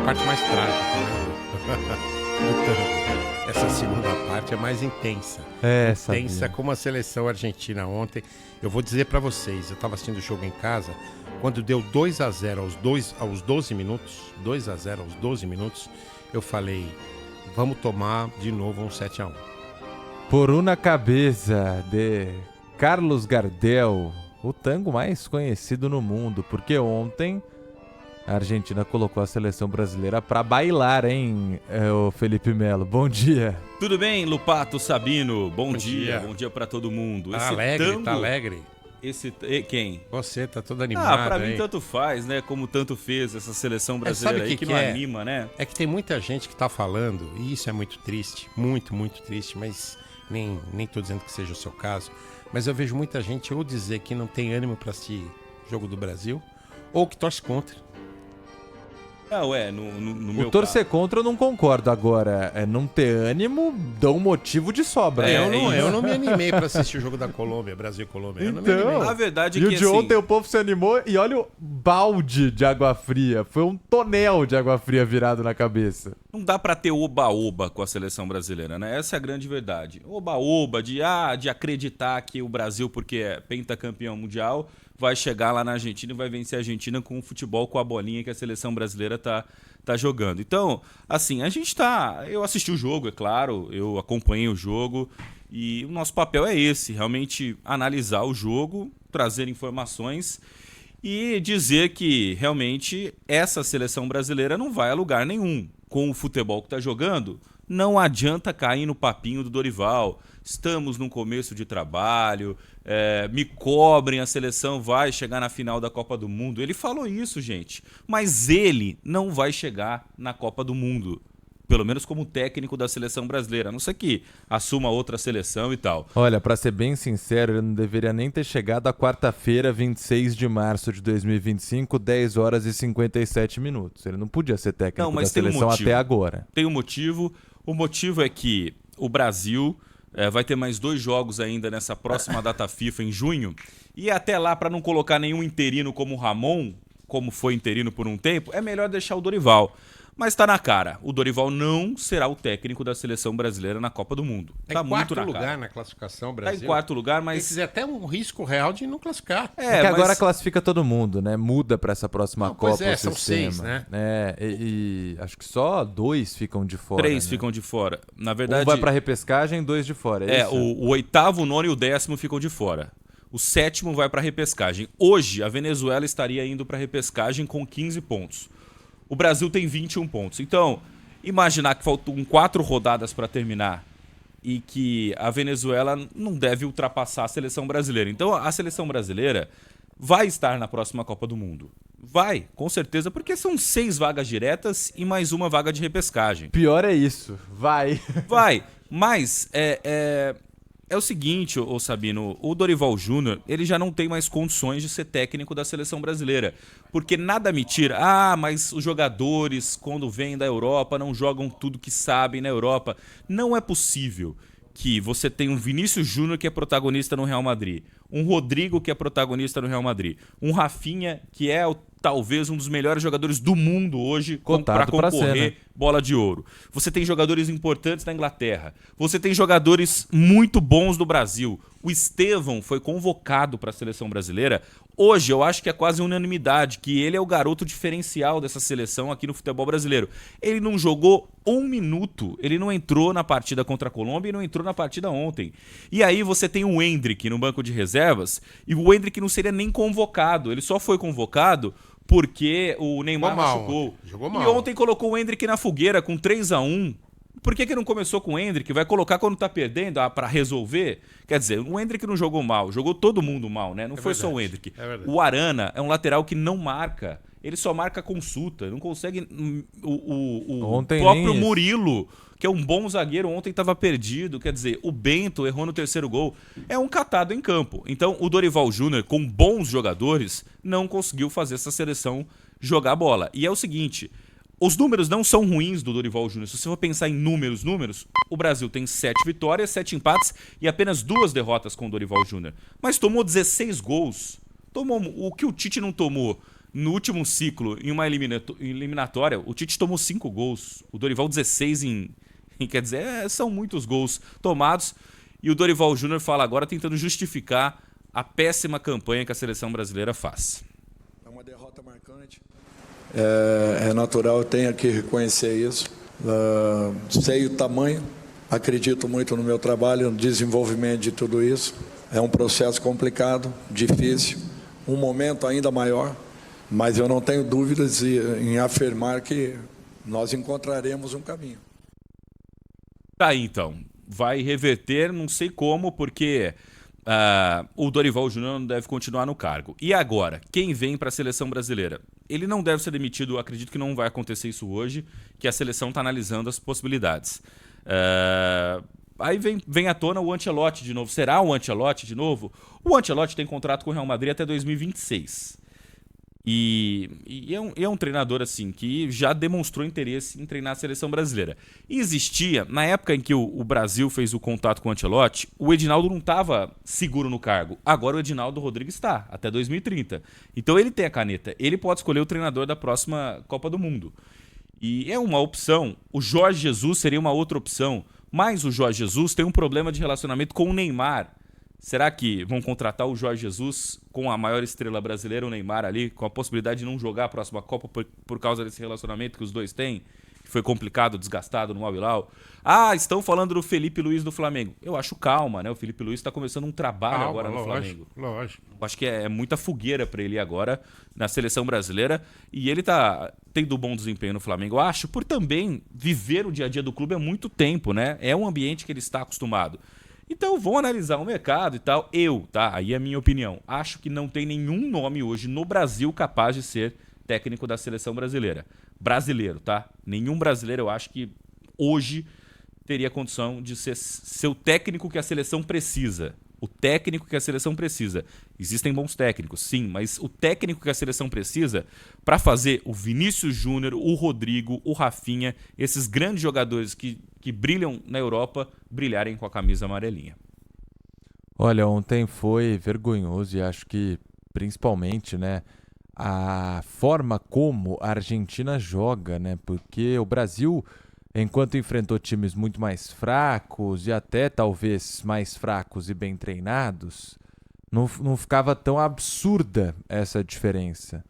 parte mais trágica, né? Essa segunda parte é mais intensa. Intensa sabia. como a seleção argentina ontem. Eu vou dizer pra vocês, eu tava assistindo o jogo em casa, quando deu 2-0 aos 12 minutos, 2-0 aos 12 minutos, eu falei, vamos tomar de novo um 7-1. Por uma cabeça de Carlos Gardel, o tango mais conhecido no mundo, porque ontem a Argentina colocou a seleção brasileira pra bailar, hein, o Felipe Melo? Bom dia. Tudo bem, Lupato, Sabino? Bom dia. dia. Bom dia pra todo mundo. Tá alegre, tá alegre. Quem? Você tá todo animado. Pra aí. mim tanto faz, né? Como tanto fez essa seleção brasileira sabe aí o que que não é? anima, né? É que tem muita gente que tá falando, e isso é muito triste, muito, muito triste, mas nem tô dizendo que seja o seu caso, mas eu vejo muita gente ou dizer que não tem ânimo pra assistir jogo do Brasil, ou que torce contra. No meu O torcer contra eu não concordo. Agora, não ter ânimo dá um motivo de sobra. Eu não me animei pra assistir o jogo da Colômbia, Brasil e Colômbia. Eu não me animei. A verdade é E que o de assim, ontem o povo se animou e olha o balde de água fria. Foi um tonel de água fria virado na cabeça. não dá pra ter oba-oba com a seleção brasileira, né? Essa é a grande verdade. Oba-oba de acreditar que o Brasil, porque é pentacampeão mundial, vai chegar lá na Argentina e vai vencer a Argentina com o futebol, com a bolinha que a seleção brasileira tá jogando. Então, assim, eu assisti o jogo, é claro, eu acompanhei o jogo e o nosso papel é esse, realmente analisar o jogo, trazer informações e dizer que realmente essa seleção brasileira não vai a lugar nenhum. Com o futebol que está jogando, não adianta cair no papinho do Dorival. Estamos num começo de trabalho, me cobrem, a seleção vai chegar na final da Copa do Mundo. Ele falou isso, gente, mas ele não vai chegar na Copa do Mundo. Pelo menos como técnico da seleção brasileira, a não ser que assuma outra seleção e tal. Olha, pra ser bem sincero, ele não deveria nem ter chegado à quarta-feira, 26 de março de 2025, 10 horas e 57 minutos. Ele não podia ser técnico da seleção até agora. Tem um motivo. O motivo é que o Brasil vai ter mais 2 jogos ainda nessa próxima data FIFA em junho. E até lá, para não colocar nenhum interino como o Ramon, como foi interino por um tempo, é melhor deixar o Dorival. Mas tá na cara, o Dorival não será o técnico da seleção brasileira na Copa do Mundo. Tá muito em quarto na lugar cara. na classificação, Tá Brasil. em quarto lugar, mas... Tem até um risco real de não classificar. É que agora classifica todo mundo, né? Muda pra essa próxima Copa pois é, o são sistema. 6, né? E acho que só 2 ficam de fora. 3 né? ficam de fora. Na verdade... Um vai pra repescagem, 2 de fora. É isso? O 8º, o 9º e o 10º ficam de fora. O 7º vai pra repescagem. Hoje, a Venezuela estaria indo pra repescagem com 15 pontos. O Brasil tem 21 pontos. Então, imaginar que faltam 4 rodadas para terminar e que a Venezuela não deve ultrapassar a seleção brasileira. Então, a seleção brasileira vai estar na próxima Copa do Mundo. Vai, com certeza, porque são 6 vagas diretas e mais uma vaga de repescagem. Pior é isso. Vai. Vai, mas é o seguinte, ô Sabino, o Dorival Júnior, ele já não tem mais condições de ser técnico da seleção brasileira, porque nada me tira, mas os jogadores, quando vêm da Europa, não jogam tudo que sabem na Europa. Não é possível que você tenha um Vinícius Júnior que é protagonista no Real Madrid, um Rodrigo que é protagonista no Real Madrid, um Rafinha que é talvez um dos melhores jogadores do mundo hoje para concorrer bola de ouro. Você tem jogadores importantes na Inglaterra. Você tem jogadores muito bons do Brasil. O Estevão foi convocado para a seleção brasileira. Hoje eu acho que é quase unanimidade que ele é o garoto diferencial dessa seleção aqui no futebol brasileiro. Ele não jogou 1 minuto. Ele não entrou na partida contra a Colômbia e não entrou na partida ontem. E aí você tem o Endrick no banco de reservas e o Endrick não seria nem convocado. Ele só foi convocado porque o Neymar machucou. Jogou mal. E ontem colocou o Endrick na fogueira com 3-1. Por que não começou com o Endrick? Vai colocar quando tá perdendo pra resolver? Quer dizer, o Endrick não jogou mal, jogou todo mundo mal, né? Não foi verdade, só o Endrick. é verdade. O Arana é um lateral que não marca. Ele só marca consulta. Não consegue... O próprio Murilo, que é um bom zagueiro, ontem estava perdido. Quer dizer, o Bento errou no 3º gol. É um catado em campo. Então, o Dorival Júnior, com bons jogadores, não conseguiu fazer essa seleção jogar bola. E é o seguinte... Os números não são ruins do Dorival Júnior. Se você for pensar em números, o Brasil tem 7 vitórias, 7 empates e apenas 2 derrotas com o Dorival Júnior. Mas tomou 16 gols. Tomou o que o Tite não tomou No último ciclo, em uma eliminatória, o Tite tomou 5 gols. O Dorival 16 quer dizer, são muitos gols tomados. E o Dorival Júnior fala agora tentando justificar a péssima campanha que a seleção brasileira faz. É uma derrota marcante. É natural, eu tenho que reconhecer isso. Sei o tamanho, acredito muito no meu trabalho, no desenvolvimento de tudo isso. É um processo complicado, difícil, um momento ainda maior, mas eu não tenho dúvidas em afirmar que nós encontraremos um caminho. Tá aí, então. Vai reverter, não sei como, porque o Dorival Júnior não deve continuar no cargo. E agora, quem vem para a seleção brasileira? Ele não deve ser demitido, acredito que não vai acontecer isso hoje, que a seleção está analisando as possibilidades. Aí vem à tona o Ancelotti de novo. Será o Ancelotti de novo? O Ancelotti tem contrato com o Real Madrid até 2026. E é um treinador assim que já demonstrou interesse em treinar a seleção brasileira. E existia, na época em que o Brasil fez o contato com o Ancelotti, o Edinaldo não estava seguro no cargo. Agora o Edinaldo Rodrigues está, até 2030. Então ele tem a caneta, ele pode escolher o treinador da próxima Copa do Mundo. E é uma opção. O Jorge Jesus seria uma outra opção, mas o Jorge Jesus tem um problema de relacionamento com o Neymar. Será que vão contratar o Jorge Jesus com a maior estrela brasileira, o Neymar ali, com a possibilidade de não jogar a próxima Copa por causa desse relacionamento que os dois têm? Que foi complicado, desgastado no Al Hilal. Estão falando do Felipe Luiz do Flamengo. Eu acho calma, né? O Felipe Luiz está começando um trabalho agora no Flamengo. Lógico. Eu acho que é muita fogueira para ele agora na seleção brasileira. E ele tá tendo um bom desempenho no Flamengo, eu acho, por também viver o dia a dia do clube há muito tempo, né? É um ambiente que ele está acostumado. Então vão analisar o mercado e tal. Aí é a minha opinião. Acho que não tem nenhum nome hoje no Brasil capaz de ser técnico da seleção brasileira. Brasileiro, tá? Nenhum brasileiro eu acho que hoje teria condição de ser o técnico que a seleção precisa. O técnico que a seleção precisa. Existem bons técnicos, sim, mas o técnico que a seleção precisa para fazer o Vinícius Júnior, o Rodrigo, o Rafinha, esses grandes jogadores que brilham na Europa, brilharem com a camisa amarelinha. Olha, ontem foi vergonhoso e acho que principalmente, né, a forma como a Argentina joga, né, porque o Brasil, enquanto enfrentou times muito mais fracos e até talvez mais fracos e bem treinados, não ficava tão absurda essa diferença.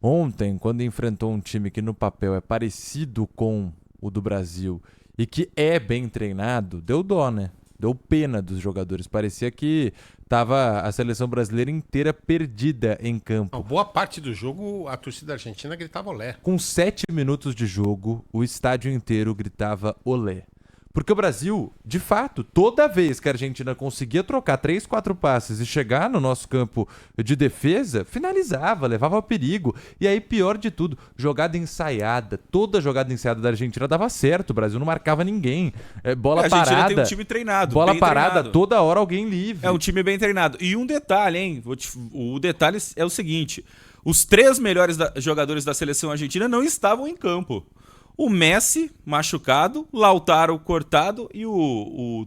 Ontem, quando enfrentou um time que no papel é parecido com o do Brasil e que é bem treinado, deu dó, né? Deu pena dos jogadores. Parecia que tava a seleção brasileira inteira perdida em campo. Boa parte do jogo, a torcida argentina gritava olé. Com 7 minutos de jogo, o estádio inteiro gritava olé. Porque o Brasil, de fato, toda vez que a Argentina conseguia trocar 3, 4 passes e chegar no nosso campo de defesa, finalizava, levava perigo. E aí, pior de tudo, jogada ensaiada. Toda jogada ensaiada da Argentina dava certo. O Brasil não marcava ninguém. Bola parada. A Argentina tem um time treinado. Bola bem parada, treinado. Toda hora alguém livre. É um time bem treinado. E um detalhe, hein? O detalhe é o seguinte. Os 3 melhores jogadores da seleção argentina não estavam em campo. O Messi, machucado, Lautaro cortado e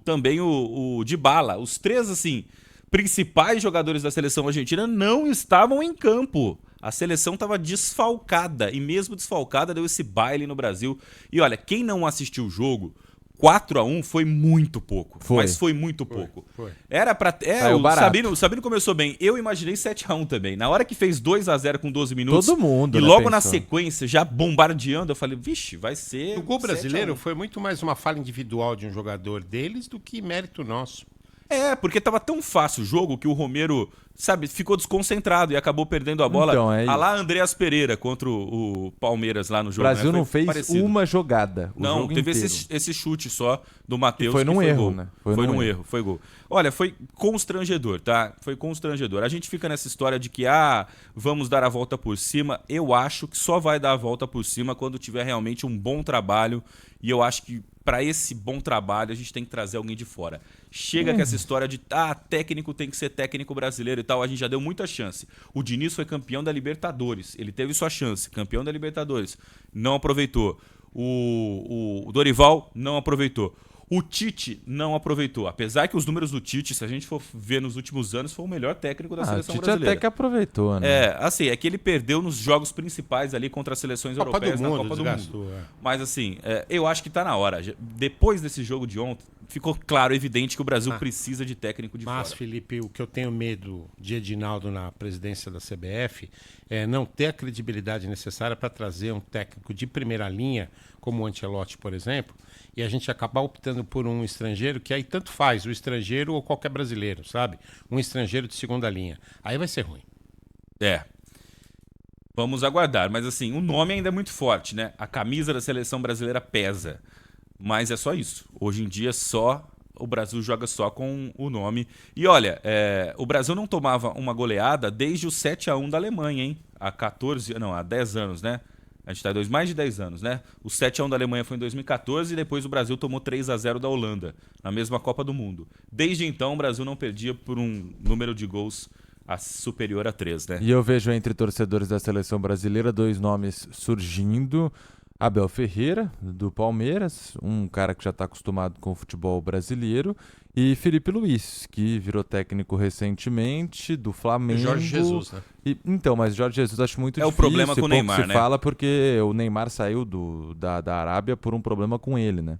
também o Dybala. Os 3, assim, principais jogadores da seleção argentina não estavam em campo. A seleção estava desfalcada e mesmo desfalcada deu esse baile no Brasil. E olha, quem não assistiu o jogo, 4-1 foi muito pouco. Mas foi muito pouco. Foi. Era pra... o Sabino começou bem. Eu imaginei 7-1 também. Na hora que fez 2-0 com 12 minutos. Todo mundo, e né, logo pensou. na sequência, já bombardeando, eu falei, vixe, vai ser. O gol brasileiro 7-1. foi muito mais uma falha individual de um jogador deles do que mérito nosso. Porque tava tão fácil o jogo que o Romero, sabe, ficou desconcentrado e acabou perdendo a bola. Então, é a lá Andreas Pereira contra o Palmeiras lá no O jogo. Brasil né? não fez parecido. uma jogada. Não, jogo teve inteiro. esse chute só do Matheus. Foi num que erro, gol. né? Foi num erro, foi gol. Olha, foi constrangedor, tá? Foi constrangedor. A gente fica nessa história de que, vamos dar a volta por cima. Eu acho que só vai dar a volta por cima quando tiver realmente um bom trabalho. E eu acho que para esse bom trabalho a gente tem que trazer alguém de fora. Chega com essa história de, técnico tem que ser técnico brasileiro e tal. A gente já deu muita chance. O Diniz foi campeão da Libertadores. Ele teve sua chance, campeão da Libertadores. Não aproveitou. O Dorival não aproveitou. O Tite não aproveitou. Apesar que os números do Tite, se a gente for ver nos últimos anos, foi o melhor técnico da seleção o Tite brasileira. até que aproveitou, né? É que ele perdeu nos jogos principais ali contra as seleções europeias na Copa do Mundo. Mas assim, eu acho que tá na hora. Depois desse jogo de ontem, ficou claro, evidente que o Brasil precisa de técnico de fora. Mas, Felipe, o que eu tenho medo de Edinaldo na presidência da CBF é não ter a credibilidade necessária para trazer um técnico de primeira linha, como o Ancelotti, por exemplo, e a gente acabar optando por um estrangeiro, que aí tanto faz, o estrangeiro ou qualquer brasileiro, sabe? Um estrangeiro de segunda linha. Aí vai ser ruim. Vamos aguardar. Mas assim, o nome ainda é muito forte, né? A camisa da seleção brasileira pesa. Mas é só isso. Hoje em dia, o Brasil joga só com o nome. E olha, o Brasil não tomava uma goleada desde o 7-1 da Alemanha, hein? Há 10 anos, né? A gente tá em mais de 10 anos, né? O 7-1 da Alemanha foi em 2014 e depois o Brasil tomou 3-0 da Holanda, na mesma Copa do Mundo. Desde então, o Brasil não perdia por um número de gols superior a 3, né? E eu vejo entre torcedores da seleção brasileira 2 nomes surgindo. Abel Ferreira, do Palmeiras, um cara que já está acostumado com o futebol brasileiro, e Felipe Luiz, que virou técnico recentemente, do Flamengo. E Jorge Jesus, né? Mas Jorge Jesus acho muito difícil. É o problema com o Neymar, se né? fala porque o Neymar saiu da Arábia por um problema com ele, né?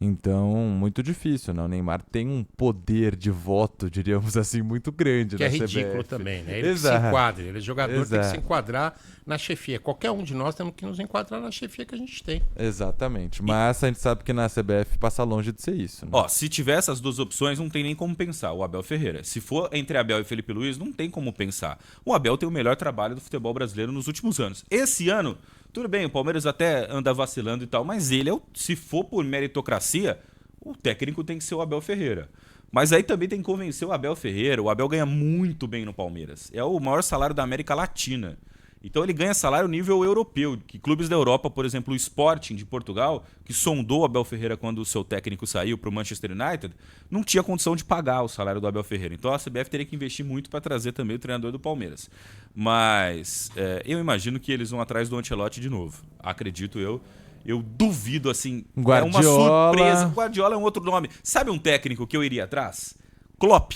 Então, muito difícil, né? O Neymar tem um poder de voto, diríamos assim, muito grande que na é ridículo CBF. também, né? Ele que se enquadra, ele é jogador, tem que se enquadrar na chefia. Qualquer um de nós temos que nos enquadrar na chefia que a gente tem. Exatamente, mas a gente sabe que na CBF passa longe de ser isso, né? Se tiver essas duas opções, não tem nem como pensar, o Abel Ferreira. Se for entre Abel e Felipe Luiz, não tem como pensar. O Abel tem o melhor trabalho do futebol brasileiro nos últimos anos. Esse ano, tudo bem, o Palmeiras até anda vacilando e tal, mas ele, se for por meritocracia, o técnico tem que ser o Abel Ferreira. Mas aí também tem que convencer o Abel Ferreira. O Abel ganha muito bem no Palmeiras. É o maior salário da América Latina. Então ele ganha salário nível europeu. Que clubes da Europa, por exemplo, o Sporting de Portugal, que sondou o Abel Ferreira quando o seu técnico saiu para o Manchester United, não tinha condição de pagar o salário do Abel Ferreira. Então a CBF teria que investir muito para trazer também o treinador do Palmeiras. Mas eu imagino que eles vão atrás do Ancelotti de novo. Acredito eu. Eu duvido, assim. Guardiola. É uma surpresa. Guardiola é um outro nome. Sabe um técnico que eu iria atrás? Klopp.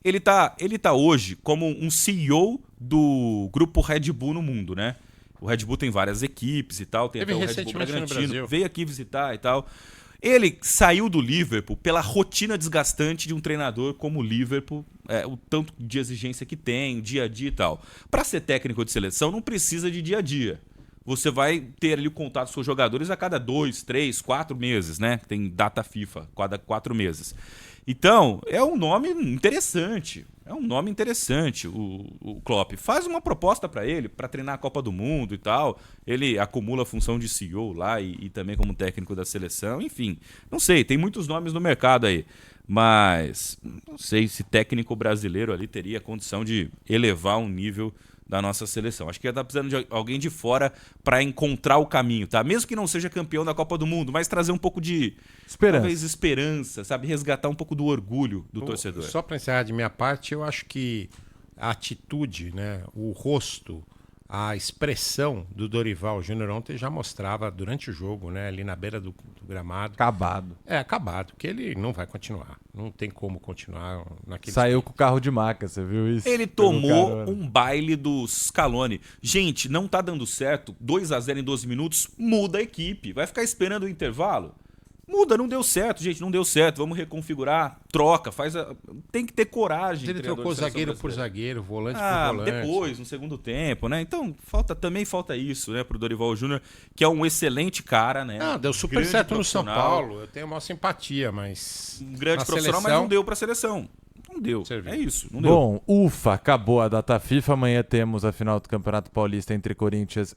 Ele tá hoje como um CEO do grupo Red Bull no mundo, né? O Red Bull tem várias equipes e tal. Tem até o Red Bull Bragantino. Veio aqui visitar e tal. Ele saiu do Liverpool pela rotina desgastante de um treinador como o Liverpool, o tanto de exigência que tem, dia a dia e tal. Para ser técnico de seleção, não precisa de dia a dia. Você vai ter ali o contato com seus jogadores a cada 2, 3, 4 meses, né? Tem data FIFA, cada 4 meses. Então, é um nome interessante. O Klopp. Faz uma proposta para ele, para treinar a Copa do Mundo e tal. Ele acumula a função de CEO lá e também como técnico da seleção. Enfim, não sei, tem muitos nomes no mercado aí. Mas não sei se técnico brasileiro ali teria condição de elevar um nível da nossa seleção. Acho que ia estar precisando de alguém de fora para encontrar o caminho, tá? Mesmo que não seja campeão da Copa do Mundo, mas trazer um pouco de esperança, sabe? Resgatar um pouco do orgulho do torcedor. Só para encerrar de minha parte, eu acho que a atitude, né, o rosto, a expressão do Dorival Júnior ontem já mostrava durante o jogo, né, ali na beira do gramado. Acabado. Acabado, porque ele não vai continuar. Não tem como continuar naquele... Saiu com o carro de maca, você viu isso? Ele tomou um baile do Scaloni. Gente, não tá dando certo, 2-0 em 12 minutos, muda a equipe. Vai ficar esperando o intervalo? Muda, não deu certo, gente, não deu certo. Vamos reconfigurar, troca, tem que ter coragem. Ele trocou zagueiro por zagueiro, volante por volante. Depois, no segundo tempo, né? Então, também falta isso, né, pro Dorival Júnior, que é um excelente cara, né? Deu super certo no São Paulo. Eu tenho a maior simpatia, mas... Um grande profissional, mas não deu pra seleção. Não deu. Serviu. É isso, não deu. Bom, acabou a data FIFA. Amanhã temos a final do Campeonato Paulista entre Corinthians